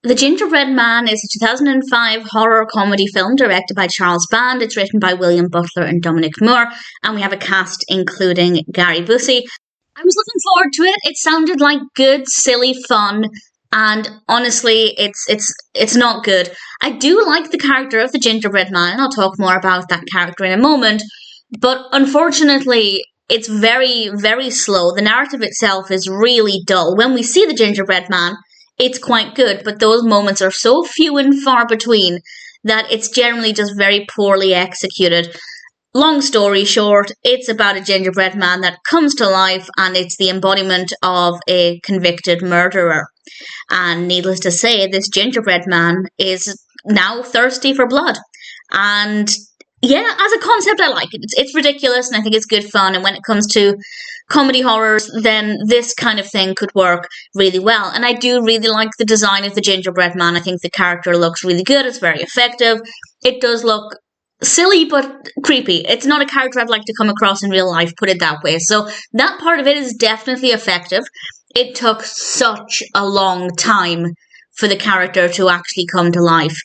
The Gingerbread Man is a 2005 horror comedy film directed by Charles Band. It's written by William Butler and Domonic Muir, and we have a cast including Gary Busey. I was looking forward to it. It sounded like good, silly fun, and honestly, it's not good. I do like the character of the Gingerbread Man, and I'll talk more about that character in a moment, but unfortunately, it's very, very slow. The narrative itself is really dull. When we see the Gingerbread Man, it's quite good, but those moments are so few and far between that it's generally just very poorly executed. Long story short, it's about a gingerbread man that comes to life, and it's the embodiment of a convicted murderer. And needless to say, this gingerbread man is now thirsty for blood. And yeah, as a concept, I like it. It's ridiculous, and I think it's good fun. And when it comes to comedy horrors, then this kind of thing could work really well. And I do really like the design of the gingerbread man. I think the character looks really good. It's very effective. It does look silly but creepy. It's not a character I'd like to come across in real life, put it that way. So that part of it is definitely effective. It took such a long time for the character to actually come to life.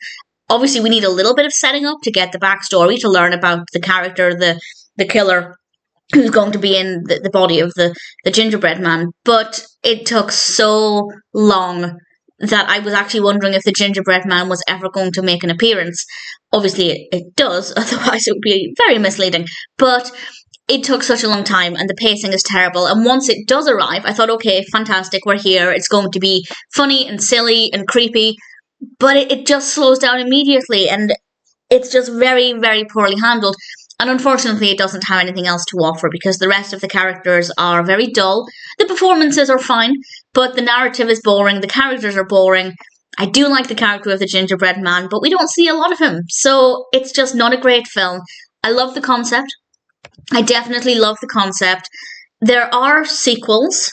Obviously, we need a little bit of setting up to get the backstory, to learn about the character, the killer, who's going to be in the body of the gingerbread man. But it took so long that I was actually wondering if the gingerbread man was ever going to make an appearance. Obviously, it does, otherwise it would be very misleading. But it took such a long time, and the pacing is terrible. And once it does arrive, I thought, okay, fantastic, we're here. It's going to be funny and silly and creepy. But it just slows down immediately, and it's just very, very poorly handled. And unfortunately, it doesn't have anything else to offer, because the rest of the characters are very dull. The performances are fine, but the narrative is boring. The characters are boring. I do like the character of the gingerbread man, but we don't see a lot of him. So it's just not a great film. I love the concept. I definitely love the concept. There are sequels.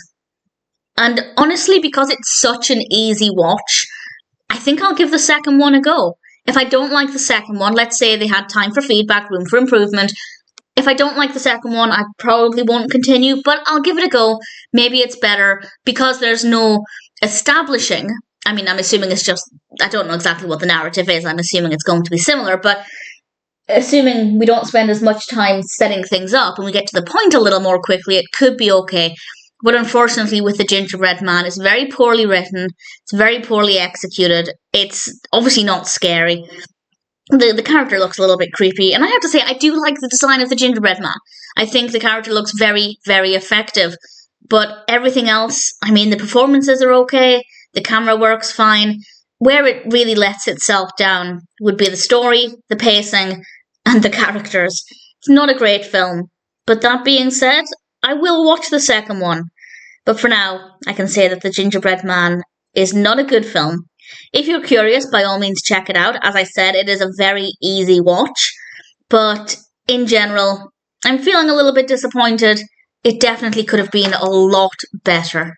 And honestly, because it's such an easy watch, I think I'll give the second one a go. If I don't like the second one, let's say they had time for feedback, room for improvement. If I don't like the second one, I probably won't continue, but I'll give it a go. Maybe it's better because there's no establishing. I mean, I'm assuming it's just, I don't know exactly what the narrative is. I'm assuming it's going to be similar, but assuming we don't spend as much time setting things up and we get to the point a little more quickly, it could be okay. But unfortunately, with the Gingerbread Man, it's very poorly written. It's very poorly executed. It's obviously not scary. The character looks a little bit creepy. And I have to say, I do like the design of the Gingerbread Man. I think the character looks very, very effective. But everything else, I mean, the performances are okay. The camera works fine. Where it really lets itself down would be the story, the pacing, and the characters. It's not a great film. But that being said, I will watch the second one. But for now, I can say that The Gingerbread Man is not a good film. If you're curious, by all means check it out. As I said, it is a very easy watch. But in general, I'm feeling a little bit disappointed. It definitely could have been a lot better.